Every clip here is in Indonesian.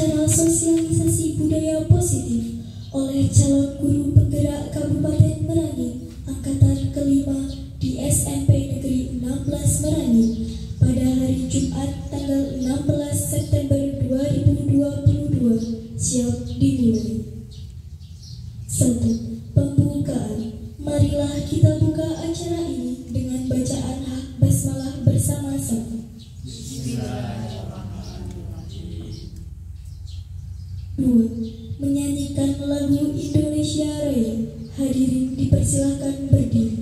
acara sosialisasi budaya positif oleh calon guru penggerak Kabupaten Merangin Angkatan kelima di SMP Negeri 16 Merangin pada hari Jumat tanggal 16 September 2022 siap dimulai. 1. Pembukaan. Marilah kita buka acara ini dengan bacaan hak basmalah bersama-sama. 2. Menyanyikan lagu Indonesia Raya. Hadirin dipersilakan berdiri.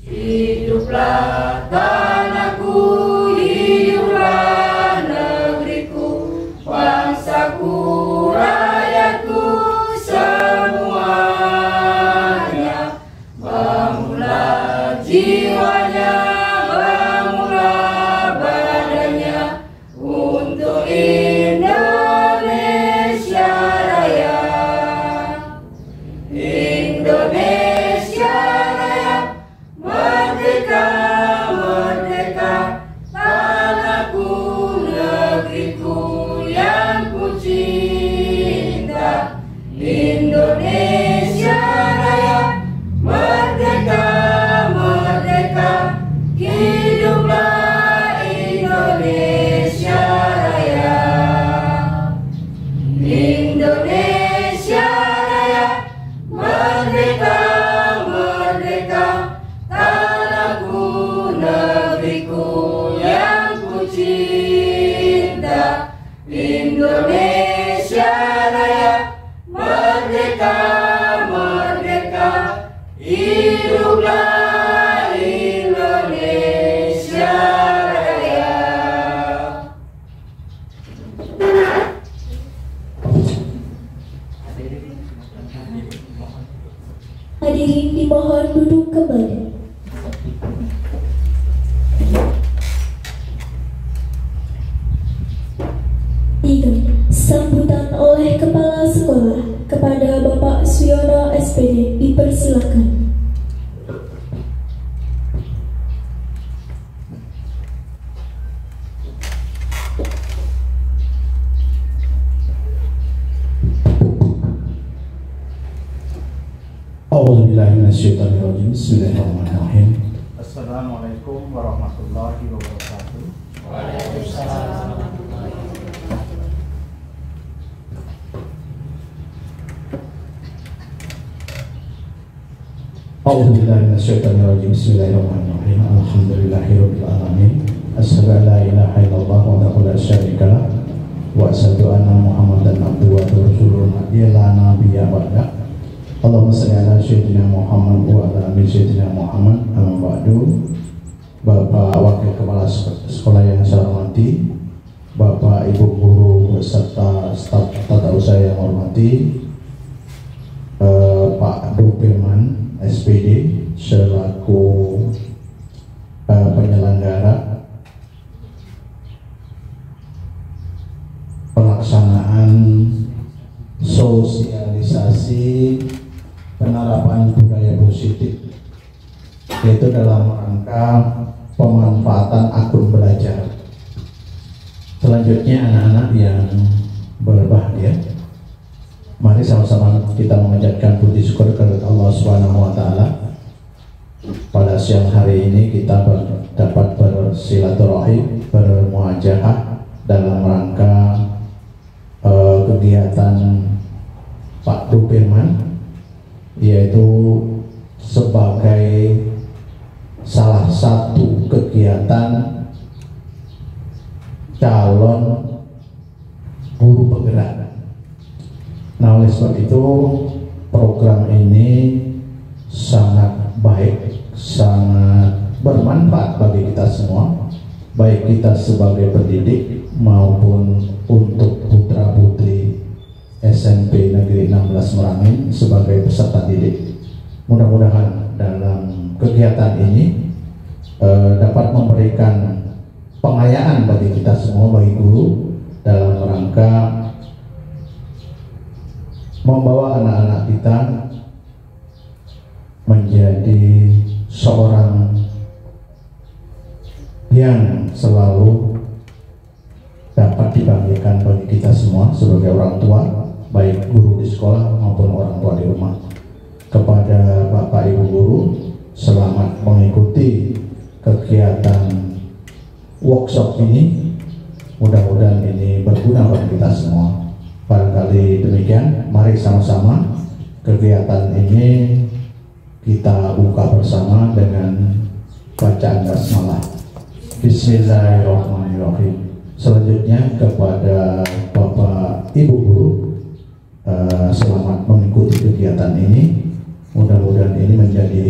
Hiduplah tanahku, hiduplah negeriku, bangsaku, rakyatku semuanya. Bangunlah jiwanya, bangunlah badannya untuk Indonesia Raya. Indonesia Raya, merdeka, merdeka, tanahku, negeriku yang ku cinta. Indonesia Raya, merdeka, merdeka, hiduplah Indonesia Raya. Indonesia Raya, merdeka, merdeka, tanahku, negeriku yang ku cinta. Indonesia Raya, merdeka, merdeka, hiduplah Indonesia Raya. Hadirin dimohon duduk kembali. 3. Sambutan oleh Kepala Sekolah kepada Bapak Suyono SPD dipersilakan. A'udzubillahiminasyaitonirrajim. Bismillahirrahmanirrahim. Assalamualaikum warahmatullahi wabarakatuh. Waalaikumsalam. A'udzubillahiminasyaitonirrajim. Bismillahirrahmanirrahim. Alhamdulillahirabbil alamin. Asyhadu an la ilaha illallah wahdahu la syarikalah wa asyhadu anna Muhammadan abduhu wa rasuluhu la nabiyya ba'da. Allahumma shalli ala sayyidina Muhammad wa ala ali sayyidina Muhammad. Amma ba'du. Bapak Wakil Kepala Sekolah yang saya hormati, Bapak Ibu guru beserta staf tata usaha yang hormati, Pak Dupirman SPD selaku penyelenggara pelaksanaan sosialisasi penerapan budaya positif, yaitu dalam rangka pemanfaatan akun belajar. Selanjutnya anak-anak yang berbahagia, mari sama-sama kita memanjatkan puji syukur kepada Allah Subhanahu wa taala. Pada siang hari ini kita dapat bersilaturahim, bermuajahah dalam rangka kegiatan Pak yaitu sebagai salah satu kegiatan calon guru penggerak. Nah, oleh sebab itu program ini sangat baik, sangat bermanfaat bagi kita semua, baik kita sebagai pendidik maupun untuk putra-putri SMP Negeri 16 Merangin sebagai peserta didik. Mudah-mudahan dalam kegiatan ini dapat memberikan pengayaan bagi kita semua, bagi guru, dalam rangka membawa anak-anak kita menjadi seorang yang selalu dapat dibanggakan bagi kita semua sebagai orang tua, baik guru di sekolah maupun orang tua di rumah. Kepada Bapak Ibu guru, selamat mengikuti kegiatan workshop ini. Mudah-mudahan ini berguna bagi kita semua. Barangkali demikian, mari sama-sama kegiatan ini kita buka bersama dengan bacaan basmalah. Bismillahirrahmanirrahim. Selanjutnya kepada Bapak Ibu guru, selamat mengikuti kegiatan ini. Mudah-mudahan ini menjadi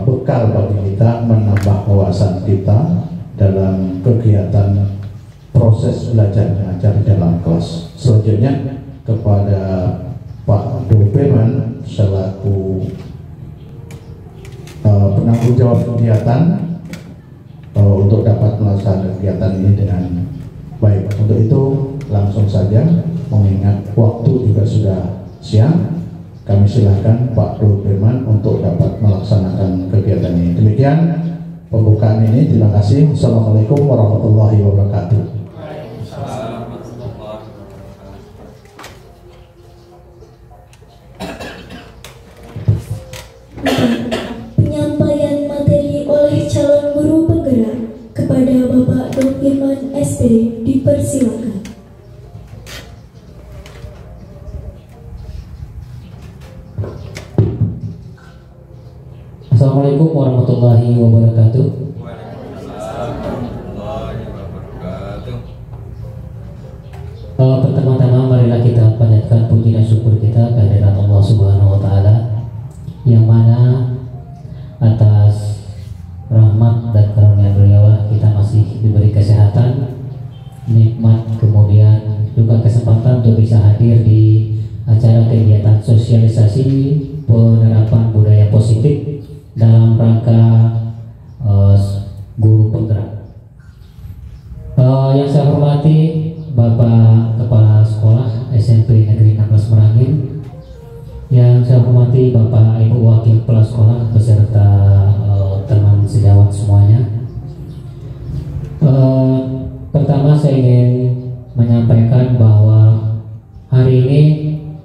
bekal bagi kita, menambah wawasan kita dalam kegiatan proses belajar mengajar di dalam kelas. Selanjutnya kepada Pak Doberman selaku penanggung jawab kegiatan untuk dapat melaksanakan kegiatan ini dengan baik. Untuk itu langsung saja, mengingat waktu juga sudah siang, kami silakan Pak Doberman untuk dapat melaksanakan kegiatan ini. Demikian pembukaan ini. Terima kasih. Assalamualaikum warahmatullahi wabarakatuh. Penyampaian materi oleh calon guru penggerak kepada Bapak Doberman SP dipersilakan. Assalamualaikum warahmatullahi wabarakatuh. Pertama-tama marilah kita panjatkan puji dan syukur kita kehadirat Allah Subhanahu wa taala, yang mana atas rahmat dan karunia beliau kita masih diberi kesehatan, nikmat, kemudian juga kesempatan untuk bisa hadir di acara kegiatan sosialisasi penerapan budaya positif dalam rangka guru penggerak. Yang saya hormati Bapak Kepala Sekolah SMP Negeri 16 Merangin, yang saya hormati Bapak Ibu Wakil Kepala Sekolah beserta teman sejawat semuanya. Pertama saya ingin menyampaikan bahwa hari ini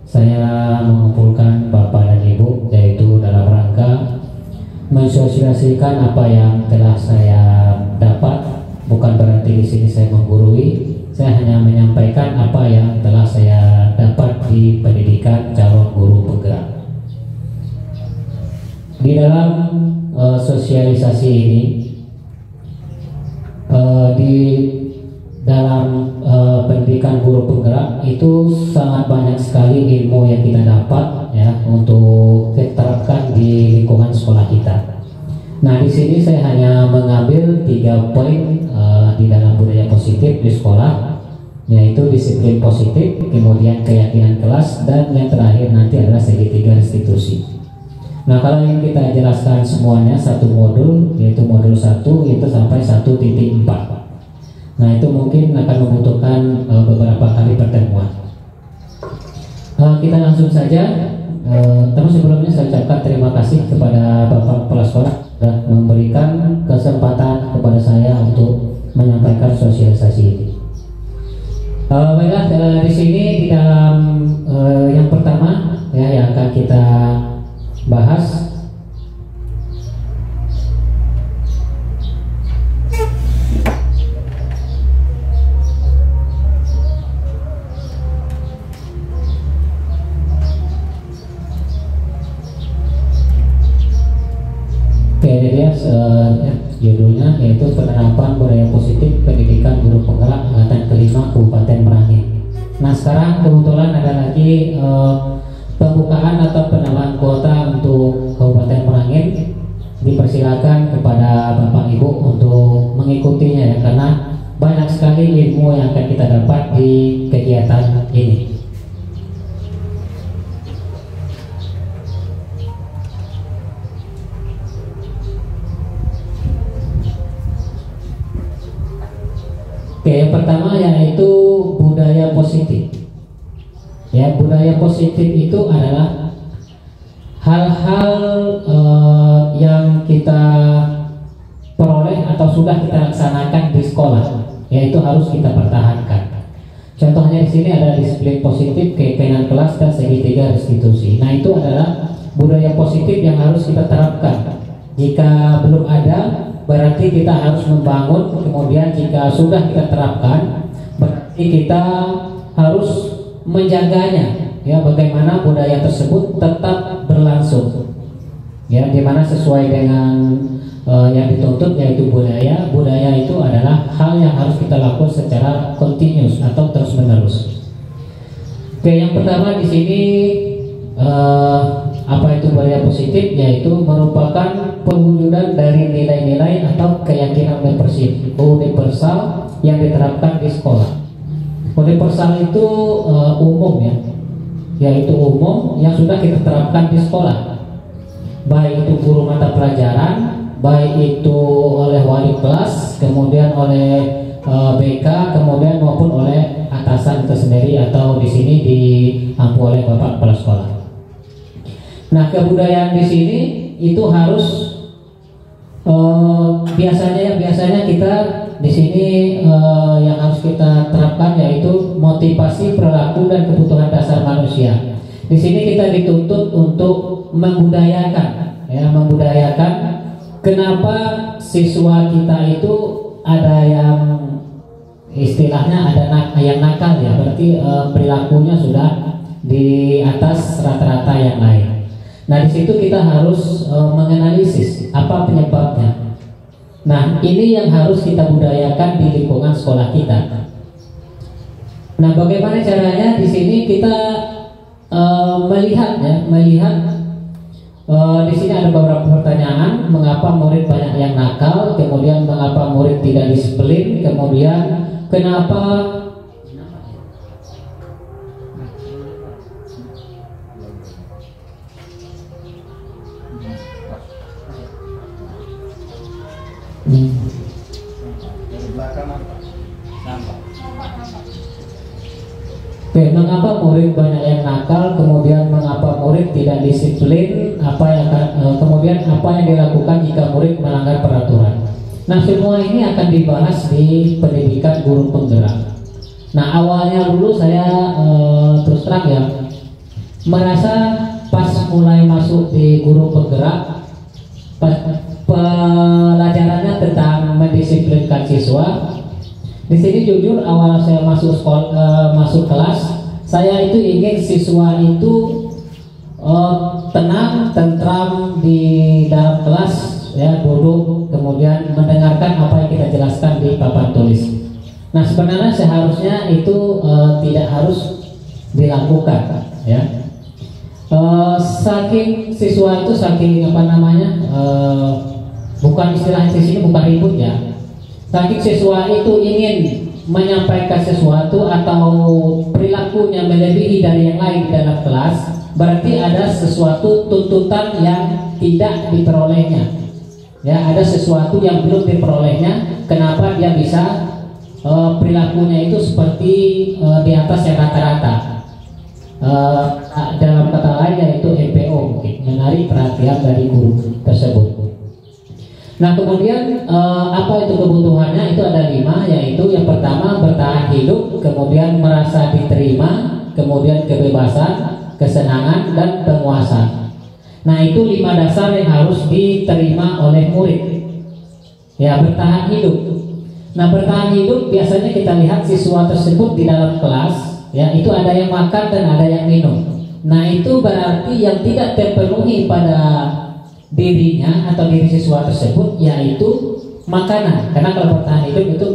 saya mengumpulkan Bapak dan Ibu, yaitu dalam rangka mensosialisasikan apa yang telah saya dapat. Bukan berarti di sini saya menggurui, saya hanya menyampaikan apa yang telah saya dapat di pendidikan calon guru penggerak. Di dalam sosialisasi ini, di dalam pendidikan guru penggerak itu sangat banyak sekali ilmu yang kita dapat ya untuk diterapkan di lingkungan sekolah kita. Nah, di sini saya hanya mengambil 3 poin di dalam budaya positif di sekolah, yaitu disiplin positif, kemudian keyakinan kelas, dan yang terakhir nanti adalah segitiga restitusi. Nah, kalau yang kita jelaskan semuanya satu modul, yaitu modul 1 itu sampai 1.4. Nah, itu mungkin akan membutuhkan beberapa kali pertemuan. Kita langsung saja. Tapi sebelumnya saya ucapkan terima kasih kepada Bapak Kepala Sekolah sudah memberikan kesempatan kepada saya untuk menyampaikan sosialisasi ini. Baiklah, di sini di dalam yang pertama ya yang akan kita bahas dia judulnya yaitu penerapan budaya positif pendidikan guru penggerak angkatan kelima Kabupaten Merangin. Nah sekarang kebetulan ada lagi pembukaan atau penambahan kuota untuk Kabupaten Merangin. Dipersilakan kepada Bapak Ibu untuk mengikutinya ya, karena banyak sekali ilmu yang akan kita dapat di kegiatan ini. Oke, yang pertama yaitu budaya positif. Ya, budaya positif itu adalah hal-hal yang kita peroleh atau sudah kita laksanakan di sekolah, yaitu harus kita pertahankan. Contohnya di sini ada disiplin positif, keyakinan kelas, dan segitiga restitusi. Nah itu adalah budaya positif yang harus kita terapkan. Jika belum ada, berarti kita harus membangun. Kemudian jika sudah kita terapkan, berarti kita harus menjaganya. Ya, bagaimana budaya tersebut tetap berlangsung. Ya, dimana sesuai dengan yang dituntut yaitu budaya. Budaya itu adalah hal yang harus kita lakukan secara continuous atau terus menerus. Oke, yang pertama di sini apa itu budaya positif? Yaitu merupakan pewujudan dari nilai-nilai atau keyakinan universal yang diterapkan di sekolah. Universal itu umum ya, yaitu umum yang sudah kita terapkan di sekolah. Baik itu guru mata pelajaran, baik itu oleh wali kelas, kemudian oleh BK, kemudian maupun oleh atasan itu sendiri atau di sini diampu oleh Bapak Kepala Sekolah. Nah, kebudayaan di sini itu harus biasanya kita di sini yang harus kita terapkan yaitu motivasi, perilaku, dan kebutuhan dasar manusia. Di sini kita dituntut untuk membudayakan, ya, membudayakan. Kenapa siswa kita itu ada yang istilahnya ada yang nakal ya, berarti perilakunya sudah di atas rata-rata yang lain. Nah, di situ kita harus menganalisis apa penyebabnya. Nah, ini yang harus kita budayakan di lingkungan sekolah kita. Nah, bagaimana caranya? Di sini kita melihat di sini ada beberapa pertanyaan. Mengapa murid banyak yang nakal? Kemudian mengapa murid tidak disiplin? Kemudian kenapa mengapa murid banyak yang nakal, kemudian mengapa murid tidak disiplin, kemudian apa yang dilakukan jika murid melanggar peraturan. Nah, semua ini akan dibahas di pendidikan guru penggerak. Nah, awalnya dulu saya terus terang ya, merasa pas mulai masuk di guru penggerak, pelajarannya tentang mendisiplinkan siswa. Di sini jujur awal saya masuk kelas, saya itu ingin siswa itu tenang, tentram di dalam kelas, ya, duduk, kemudian mendengarkan apa yang kita jelaskan di papan tulis. Nah, sebenarnya seharusnya itu tidak harus dilakukan, ya. Saking siswa itu bukan istilahnya di sini bukan ribut ya. Saking siswa itu ingin menyampaikan sesuatu atau perilakunya melebihi dari yang lain di dalam kelas, berarti ada sesuatu tuntutan yang tidak diperolehnya. Ya, ada sesuatu yang belum diperolehnya. Kenapa dia bisa perilakunya itu seperti di atas yang rata-rata? Dalam kata lain yaitu MPO, mungkin menarik perhatian dari guru tersebut. Nah, kemudian apa itu kebutuhannya? Itu ada 5, yaitu yang pertama bertahan hidup, kemudian merasa diterima, kemudian kebebasan, kesenangan, dan penguasaan. Nah, itu 5 dasar yang harus diterima oleh murid. Ya, bertahan hidup. Nah, bertahan hidup biasanya kita lihat siswa tersebut di dalam kelas, ya, itu ada yang makan dan ada yang minum. Nah, itu berarti yang tidak terpenuhi pada dirinya atau diri siswa tersebut, yaitu makanan. Karena kalau bertahan hidup itu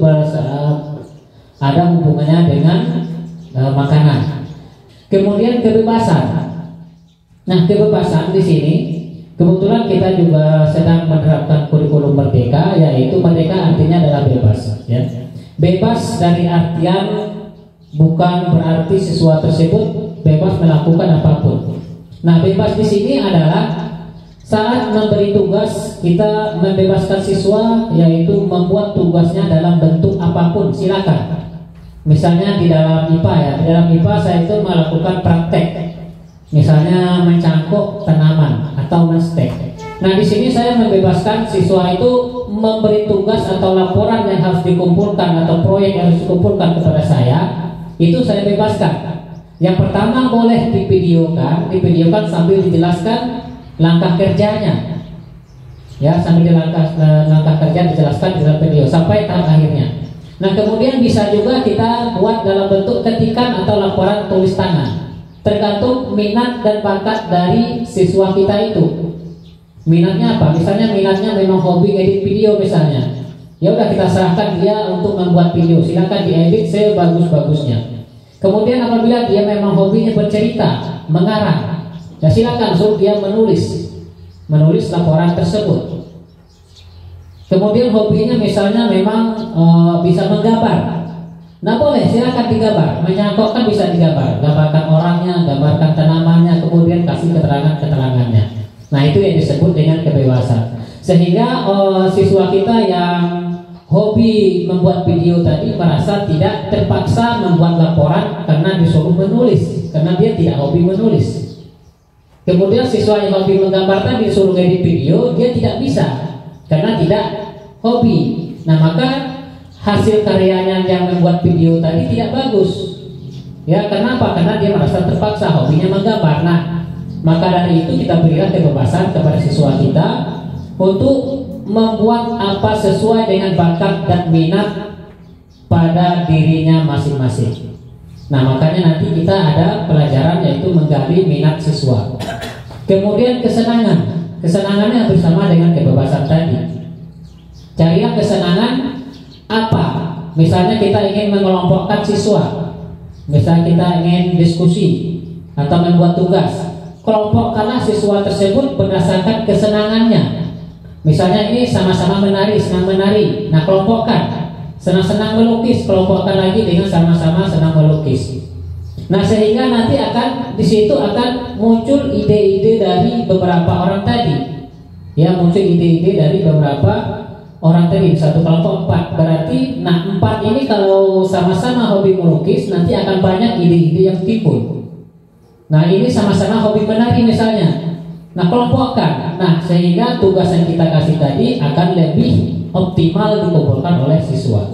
ada hubungannya dengan makanan. Kemudian kebebasan. Nah, kebebasan di sini kebetulan kita juga sedang menerapkan kurikulum merdeka, yaitu merdeka artinya adalah bebas, ya. Bebas dari artian bukan berarti siswa tersebut bebas melakukan apapun. Nah, bebas di sini adalah saat memberi tugas kita membebaskan siswa, yaitu membuat tugasnya dalam bentuk apapun, silakan. Misalnya di dalam IPA, ya, di dalam IPA saya itu melakukan praktek, misalnya mencangkok tanaman atau menstek. Nah, di sini saya membebaskan siswa itu memberi tugas atau laporan yang harus dikumpulkan atau proyek yang harus dikumpulkan kepada saya, itu saya bebaskan. Yang pertama boleh divideokan sambil dijelaskan langkah kerjanya, ya, sambil langkah kerja dijelaskan di dalam video sampai tahap akhirnya. Nah, kemudian bisa juga kita buat dalam bentuk ketikan atau laporan tulis tangan, tergantung minat dan bakat dari siswa kita itu. Minatnya apa? Misalnya minatnya memang hobi edit video misalnya, ya udah kita serahkan dia untuk membuat video, silakan diedit sebagus-bagusnya. Kemudian apabila dia memang hobinya bercerita, mengarang, ya silakan suruh dia menulis laporan tersebut. Kemudian hobinya misalnya memang bisa menggambar, nah boleh silakan digambar, menyangkokkan bisa digambar, gambarkan orangnya, gambarkan tanamannya, kemudian kasih keterangannya. Nah, itu yang disebut dengan kebebasan. Sehingga siswa kita yang hobi membuat video tadi merasa tidak terpaksa membuat laporan karena disuruh menulis, karena dia tidak hobi menulis. Kemudian siswa yang hobi menggambar tadi disuruh edit video, dia tidak bisa karena tidak hobi. Nah, maka hasil karyanya yang membuat video tadi tidak bagus. Ya, kenapa? Karena dia merasa terpaksa, hobinya menggambar. Nah, maka dari itu kita berikan kebebasan kepada siswa kita untuk membuat apa sesuai dengan bakat dan minat pada dirinya masing-masing. Nah, makanya nanti kita ada pelajaran yaitu menggali minat siswa. Kemudian kesenangannya bersama dengan kebebasan tadi. Carilah kesenangan apa? Misalnya kita ingin mengelompokkan siswa, misalnya kita ingin diskusi atau membuat tugas, kelompokkanlah siswa tersebut berdasarkan kesenangannya. Misalnya ini sama-sama menari, senang menari, nah kelompokkan. Senang-senang melukis, kelompokkan lagi dengan sama-sama senang melukis. Nah, sehingga nanti di situ akan muncul ide-ide dari beberapa orang tadi. Ya, muncul ide-ide dari beberapa orang tadi, satu kelompok 4. Berarti, 4 ini kalau sama-sama hobi melukis, nanti akan banyak ide-ide yang timbul. Nah, ini sama-sama hobi menari misalnya. Nah, kelompokkan. Nah, sehingga tugas yang kita kasih tadi akan lebih optimal dikumpulkan oleh siswa.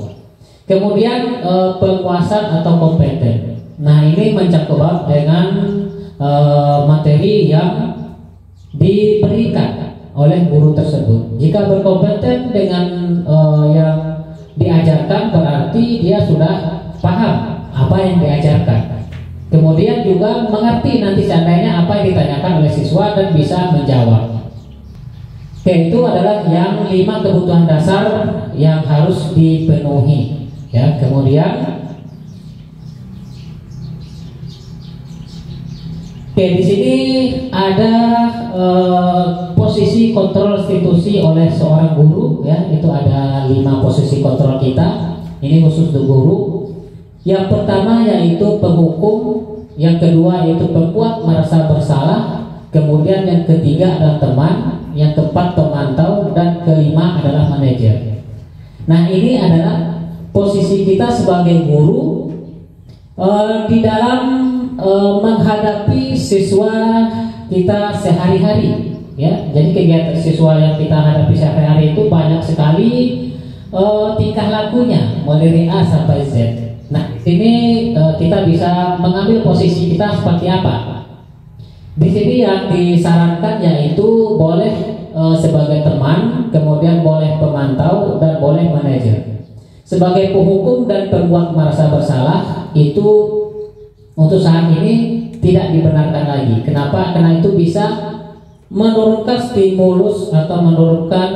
Kemudian penguasaan atau kompeten. Nah, ini mencakup dengan materi yang diberikan oleh guru tersebut. Jika berkompeten dengan yang diajarkan, berarti dia sudah paham apa yang diajarkan. Kemudian juga mengerti nanti seandainya apa yang ditanyakan oleh siswa dan bisa menjawab. Oke, itu adalah yang 5 kebutuhan dasar yang harus dipenuhi. Ya, kemudian di sini ada posisi kontrol institusi oleh seorang guru. Ya, itu ada 5 posisi kontrol kita. Ini khusus untuk guru. Yang pertama yaitu penghukum, yang kedua yaitu pembuat merasa bersalah, kemudian yang ketiga adalah teman, yang keempat pemantau, dan kelima adalah manajer. Nah, ini adalah posisi kita sebagai guru di dalam menghadapi siswa kita sehari-hari. Ya, jadi kegiatan siswa yang kita hadapi sehari-hari itu banyak sekali tingkah lakunya, mulai A sampai Z. Nah, di sini kita bisa mengambil posisi kita seperti apa. Di sini yang disarankan yaitu boleh sebagai teman, kemudian boleh pemantau, dan boleh manajer. Sebagai penghukum dan pembuat merasa bersalah itu untuk saat ini tidak dibenarkan lagi. Kenapa? Karena itu bisa menurunkan stimulus atau menurunkan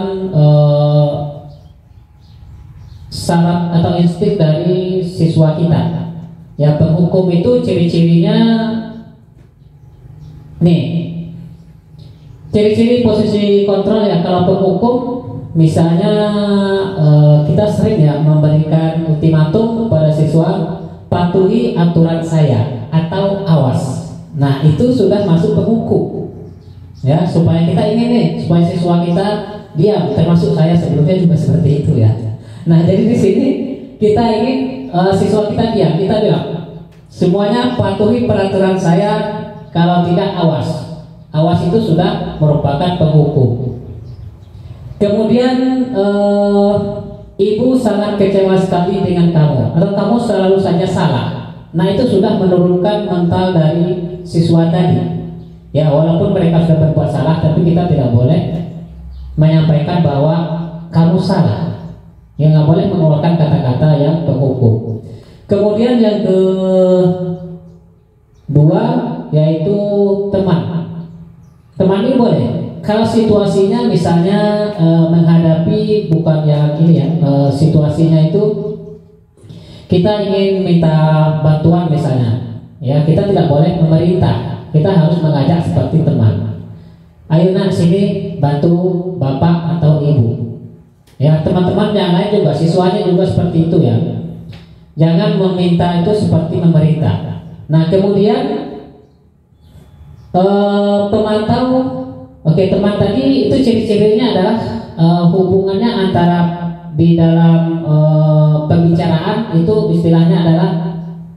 syarat atau insting dari siswa kita. Ya, penghukum itu ciri-cirinya nih. Ciri-ciri posisi kontrol ya, kalau penghukum misalnya kita sering ya memberikan ultimatum kepada siswa, patuhi aturan saya atau awas. Nah, itu sudah masuk penghukum. Ya, supaya kita ingin nih, supaya siswa kita diam, termasuk saya sebelumnya juga seperti itu ya. Nah, jadi di sini kita ingin siswa kita diam, kita bilang semuanya patuhi peraturan saya, kalau tidak awas. Awas itu sudah merupakan penghukum. Kemudian ibu sangat kecewa sekali dengan kamu, atau kamu selalu saja salah. Nah, itu sudah menurunkan mental dari siswa tadi. Ya, walaupun mereka sudah berbuat salah, tapi kita tidak boleh menyampaikan bahwa kamu salah. Ya, nggak boleh mengeluarkan kata-kata yang penghukum. Kemudian yang kedua yaitu teman. Teman ini boleh kalau situasinya misalnya menghadapi bukan yang ini ya, situasinya itu kita ingin minta bantuan misalnya, ya kita tidak boleh memerintah, kita harus mengajak seperti teman. Ayo nak sini bantu bapak atau ibu. Ya, teman-teman yang lain juga, siswanya juga seperti itu ya. Jangan meminta itu seperti memerintah. Nah, kemudian pemantau. Oke, teman tadi itu ciri-cirinya adalah hubungannya antara di dalam pembicaraan itu istilahnya adalah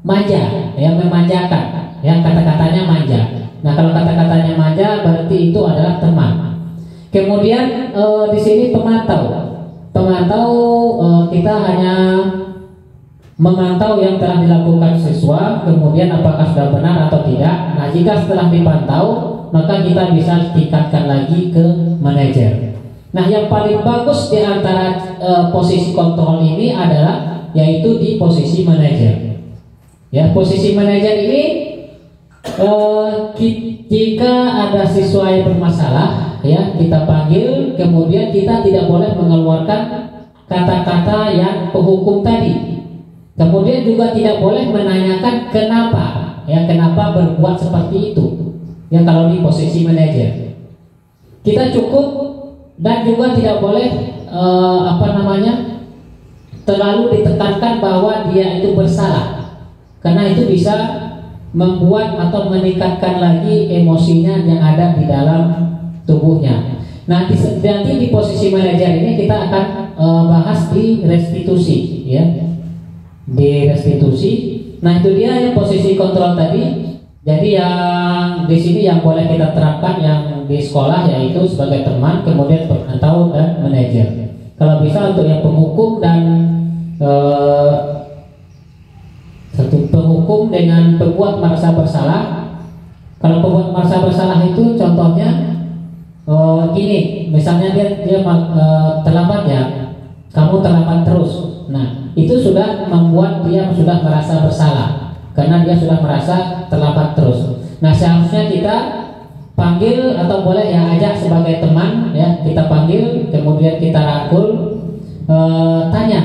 manja, ya, memanjakan, ya, kata-katanya manja. Nah, kalau kata-katanya manja berarti itu adalah teman. Kemudian di sini pemantau. Pemantau kita hanya memantau yang telah dilakukan siswa, kemudian apakah sudah benar atau tidak. Nah, jika setelah dipantau, maka kita bisa tingkatkan lagi ke manajer. Nah, yang paling bagus di antara posisi kontrol ini adalah yaitu di posisi manajer. Ya, posisi manajer ini jika ada siswa yang bermasalah, ya kita panggil, kemudian kita tidak boleh mengeluarkan kata-kata yang penghukum tadi. Kemudian juga tidak boleh menanyakan kenapa, ya kenapa berbuat seperti itu. Ya, kalau di posisi manajer kita cukup, dan juga tidak boleh terlalu ditekankan bahwa dia itu bersalah, karena itu bisa membuat atau meningkatkan lagi emosinya yang ada di dalam tubuhnya. Nah, nanti di posisi manajer ini kita akan bahas di restitusi, ya, di restitusi. Nah, itu dia yang posisi kontrol tadi. Jadi yang di sini yang boleh kita terapkan yang di sekolah yaitu sebagai teman, kemudian pemantau dan manajer. Kalau bisa untuk yang penghukum dan satu penghukum dengan pembuat merasa bersalah. Kalau pembuat merasa bersalah itu contohnya gini, misalnya dia terlambat ya, kamu terlambat terus. Nah, itu sudah membuat dia sudah merasa bersalah karena dia sudah merasa terlambat terus. Nah, seharusnya kita panggil atau boleh ya ajak sebagai teman, ya kita panggil, kemudian kita rangkul, tanya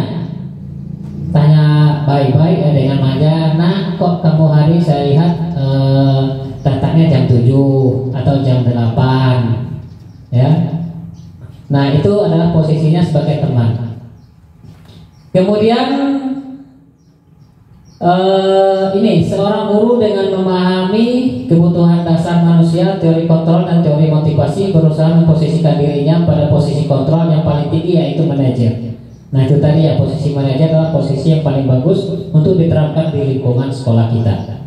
baik-baik ya, dengan manja. Nah, kok kamu hari saya lihat datangnya jam 7 atau jam 8, ya. Nah, itu adalah posisinya sebagai teman. Kemudian ini seorang guru dengan memahami kebutuhan dasar manusia, teori kontrol dan teori motivasi, berusaha memposisikan dirinya pada posisi kontrol yang paling tinggi yaitu manajer. Nah, itu tadi ya, posisi manajer adalah posisi yang paling bagus untuk diterapkan di lingkungan sekolah kita.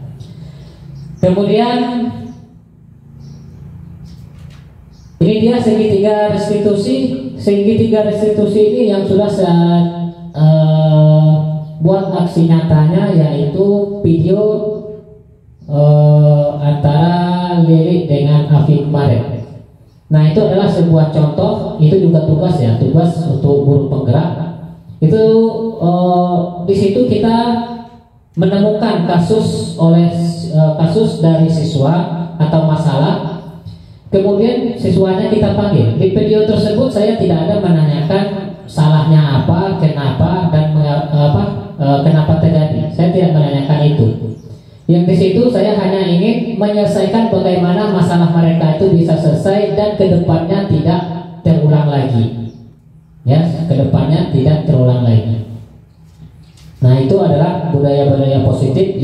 Kemudian ini dia segitiga restitusi. Segitiga restitusi ini yang sudah saya buat aksi nyatanya, yaitu video antara Lili dengan Afi kemarin. Nah, itu adalah sebuah contoh, itu juga tugas ya, tugas untuk guru penggerak. Itu di situ kita menemukan kasus dari siswa atau masalah. kemudian siswanya kita panggil. Di video tersebut saya tidak ada menanyakan salahnya apa, kenapa, dan kenapa terjadi. Saya tidak menanyakan itu. Yang di situ saya hanya ingin menyelesaikan bagaimana masalah mereka itu bisa selesai dan kedepannya tidak terulang lagi. Ya, kedepannya tidak terulang lagi. Nah, itu adalah budaya-budaya positif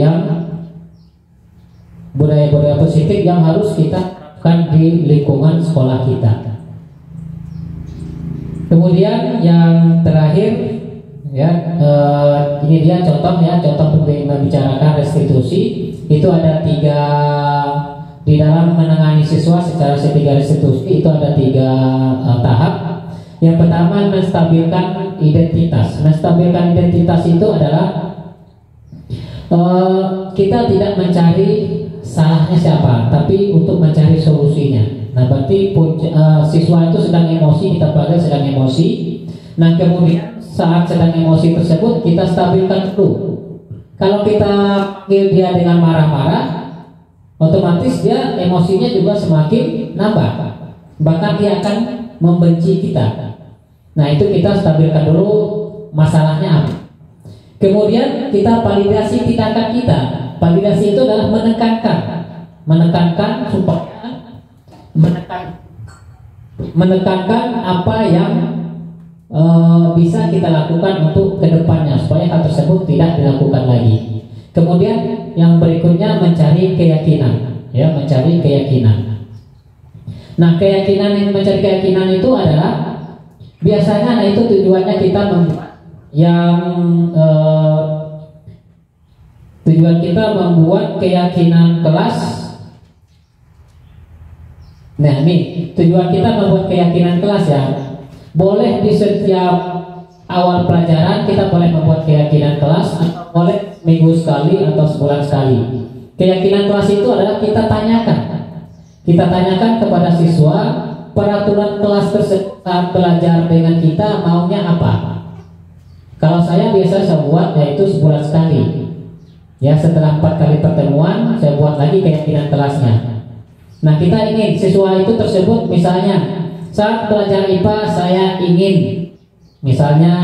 yang harus kita terapkan di lingkungan sekolah kita. Kemudian yang terakhir, ya, ini dia contoh membicarakan restitusi. Itu ada 3 di dalam menangani siswa secara segitiga restitusi, itu ada 3 tahap. Yang pertama, menstabilkan identitas. Menstabilkan identitas itu adalah kita tidak mencari salahnya siapa, tapi untuk mencari solusinya. Nah, berarti siswa itu sedang emosi, kita panggil sedang emosi. Nah, kemudian saat sedang emosi tersebut kita stabilkan dulu. Kalau kita panggil dia dengan marah-marah, otomatis dia emosinya juga semakin nambah, bahkan dia akan membenci kita. Nah, itu kita stabilkan dulu masalahnya apa. Kemudian kita validasi tindakan kita. Validasi itu adalah menekankan supaya menekankan apa yang bisa kita lakukan untuk kedepannya supaya hal tersebut tidak dilakukan lagi. Kemudian yang berikutnya mencari keyakinan, ya, mencari keyakinan. Nah, mencari keyakinan itu adalah biasanya, nah itu tujuannya kita membuat tujuan kita membuat keyakinan kelas. Nah, ini tujuan kita membuat keyakinan kelas, ya. Boleh di setiap awal pelajaran kita boleh membuat keyakinan kelas, atau boleh minggu sekali atau sebulan sekali. Keyakinan kelas itu adalah kita tanyakan kepada siswa peraturan kelas tersebut saat belajar dengan kita maunya apa. Kalau saya biasa buat yaitu sebulan sekali. Ya, setelah 4 kali pertemuan saya buat lagi keyakinan kelasnya. Nah, kita ingin siswa itu tersebut, misalnya saat belajar IPA saya ingin misalnya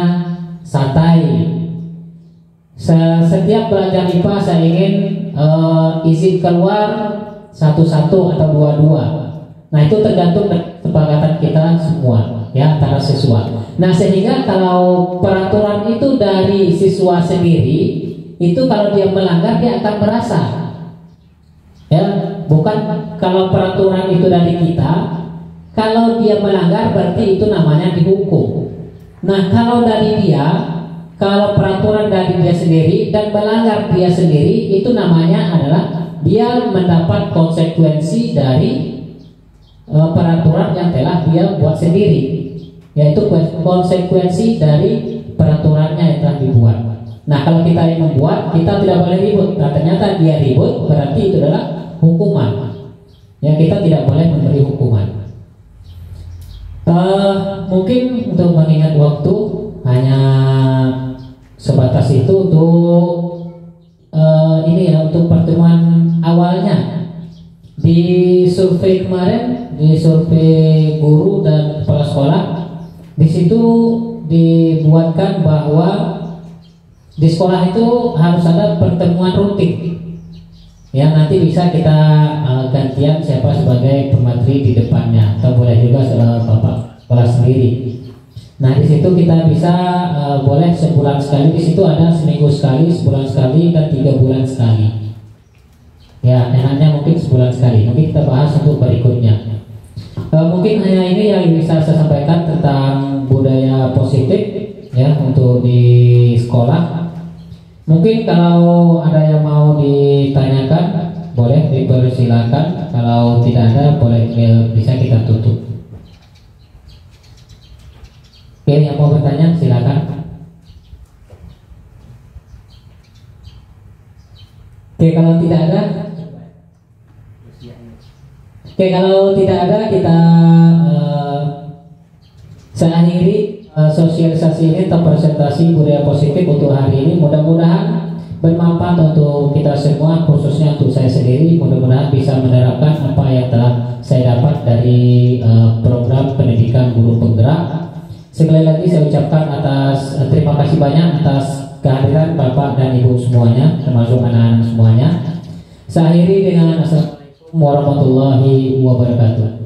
santai. Setiap belajar IPA saya ingin izin keluar 1-1 atau 2-2. Nah, itu tergantung dari kesepakatan kita semua, ya, antara siswa. Nah, sehingga kalau peraturan itu dari siswa sendiri, itu kalau dia melanggar dia akan merasa, ya, bukan kalau peraturan itu dari kita. Kalau dia melanggar berarti itu namanya dihukum. Nah, kalau dari dia, kalau peraturan dari dia sendiri dan melanggar dia sendiri, itu namanya adalah dia mendapat konsekuensi dari peraturan yang telah dia buat sendiri, yaitu konsekuensi dari peraturannya yang telah dibuat. Nah, kalau kita yang membuat, kita tidak boleh ribut. Nah, ternyata dia ribut, berarti itu adalah hukuman. Ya, kita tidak boleh memberi hukuman. Mungkin untuk mengingat waktu hanya sebatas itu untuk ini ya, untuk pertemuan awalnya. Di survei kemarin, di survei guru dan kepala sekolah, di situ dibuatkan bahwa di sekolah itu harus ada pertemuan rutin. Ya, nanti bisa kita gantian siapa sebagai pemateri di depannya, atau boleh juga bapak kelas sendiri. Nah, di situ kita bisa boleh sebulan sekali. Di situ ada seminggu sekali, sebulan sekali, dan 3 bulan sekali. Ya, enaknya mungkin sebulan sekali. Mungkin kita bahas untuk berikutnya. Mungkin hanya ini yang bisa saya sampaikan tentang budaya positif, ya, untuk di sekolah. Mungkin kalau ada yang mau ditanyakan, boleh dipersilakan. Kalau tidak ada, boleh bisa kita tutup. Oke, yang mau bertanya silakan. Oke, kalau tidak ada, kita saya akhiri sosialisasi ini atau presentasi budaya positif untuk hari ini. Mudah-mudahan bermanfaat untuk kita semua, khususnya untuk saya sendiri. Mudah-mudahan bisa menerapkan apa yang telah saya dapat dari dari program pendidikan guru penggerak. Sekali lagi saya ucapkan atas terima kasih banyak atas kehadiran Bapak dan Ibu semuanya, termasuk anak-anak semuanya. Saya akhiri dengan Assalamualaikum warahmatullahi wabarakatuh.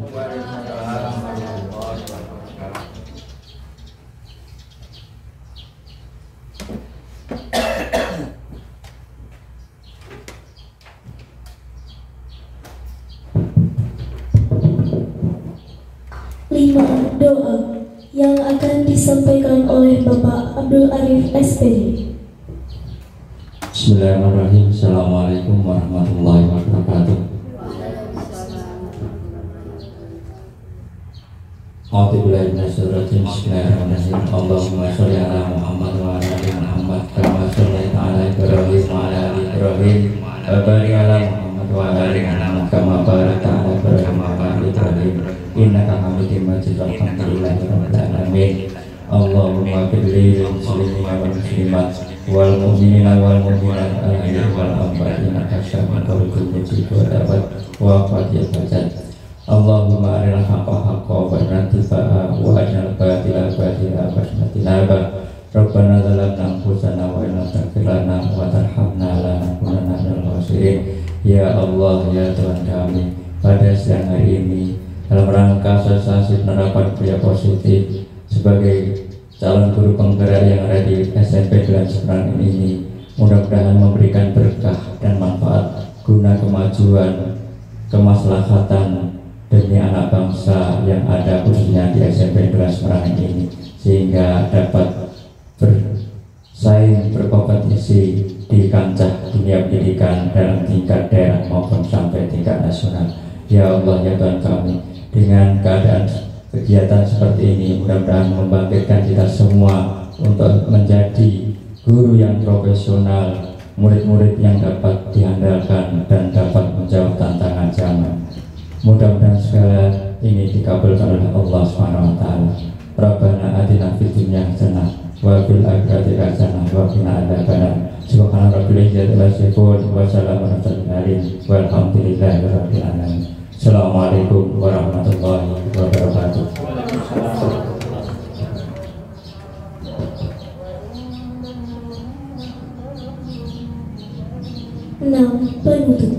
Lima, doa yang akan disampaikan oleh Bapak Abdul Arif SPD. Bismillahirrahmanirrahim. Assalamualaikum warahmatullahi wabarakatuh. A'udzubillahi minasyaitonir rajim. Bismillahirrahmanirrahim. Allahumma sholli ala Muhammad wa ala ali Muhammad kama shallaita ala Ibrahim wa ala ali Ibrahim wa barik ala Muhammad wa ala ali Muhammad kama barakta ala Ibrahim wa ala ali Ibrahim innaka Hamidum Majid. Alhamdulillahi rabbil alamin. Allahumma qbil lil muslimin wal muslimat wal mu'minina wal mu'minat al-ahya wal amwat innaka syami'un mujib da'wat wa qadiyat hajat. Allahumma arina haqqa haqqa wa arina tiba'a wa arina batila batila wa arina tinaba. Rabbana zalamna anfusana wa inna taghfir lana wa tarhamna lanakunanna minal khasirin. Ya Allah, ya Tuhan kami, pada siang hari ini dalam rangka sensasi penerapan budaya positif sebagai calon guru penggerak yang ada di SMP Gelan Seberang ini, mudah-mudahan memberikan berkah dan manfaat guna kemajuan, kemaslahatan demi anak bangsa yang ada khususnya di SMP Gelan Seberang ini, sehingga dapat bersaing berkompetisi di kancah dunia pendidikan dalam tingkat daerah maupun sampai tingkat nasional. Ya Allah, ya Tuhan kami, dengan keadaan kegiatan seperti ini mudah-mudahan membangkitkan kita semua untuk menjadi guru yang profesional, murid-murid yang dapat diandalkan dan dapat menjawab tantangan zaman. Mudah-mudahan segala ini dikabulkan oleh Allah Subhanahu wa taala. Rabbana atina fid dunya hasanah wa fil akhirati hasanah wa qina adzabannar. Subhana rabbil izzati amma yasifun wa salamun alal mursalin walhamdulillahi rabbil alamin. Assalamualaikum warahmatullahi wabarakatuh. Penutup.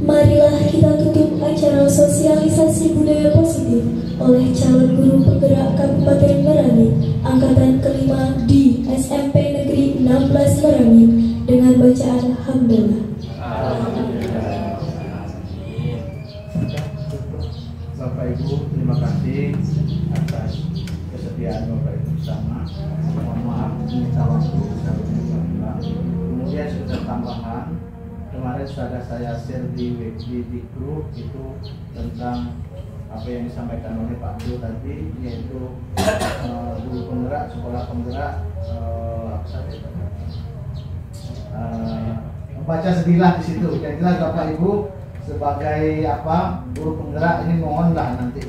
Marilah kita tutup acara sosialisasi budaya positif oleh calon guru penggerak Kabupaten Merangin angkatan kelima di SMP Negeri 16 Merangin dengan bacaan hamdalah. Bapak Ibu, terima kasih atas kesediaan Bapak Ibu bersama. Mohon maaf minta waktu kemudian sudah tambahan kemarin sudah saya share di grup itu tentang apa yang disampaikan oleh Pak Abdul tadi, yaitu guru penggerak, sekolah penggerak, apa saja membaca sedilah di situ. Yang jelas Bapak Ibu sebagai apa guru penggerak ini mohonlah nanti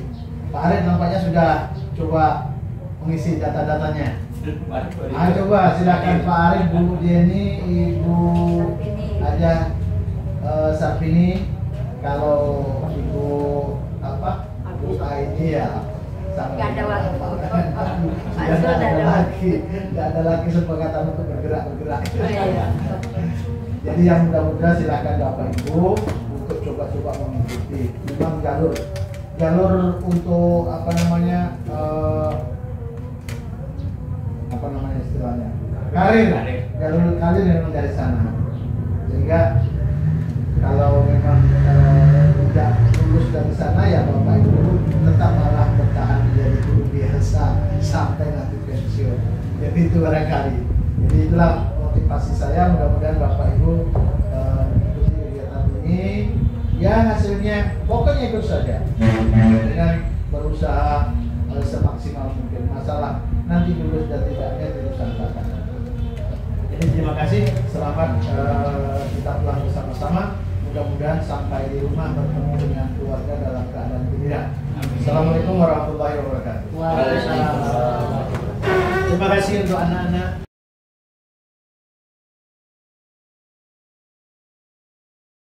Pak Arif nampaknya sudah coba mengisi data-datanya. Coba silakan Pak Arif, Bu Jenny, Ibu Aja Sapini, kalau Ibu apa Bu Aini ya nggak ada lagi kesepakatan untuk bergerak. Jadi yang mudah-mudahan silakan Bapak Ibu untuk coba-coba mengikuti. Memang jalur untuk apa namanya istilahnya jalur karir memang dari sana, sehingga kalau memang tidak lulus dari sana ya Bapak Ibu tetap malah bertahan menjadi guru biasa sampai nanti pensiun. Jadi itu barangkali. Jadi itulah motivasi saya. Mudah-mudahan Bapak Ibu mengikuti kegiatan ini. Ya hasilnya pokoknya ikut saja dengan berusaha semaksimal mungkin. Masalah nanti lulus dan tidaknya urusan belakangan. Jadi terima kasih. Selamat kita pulang bersama-sama. Mudah-mudahan sampai di rumah bertemu dengan keluarga dalam keadaan gembira. Assalamualaikum warahmatullahi wabarakatuh. Terima kasih untuk anak-anak.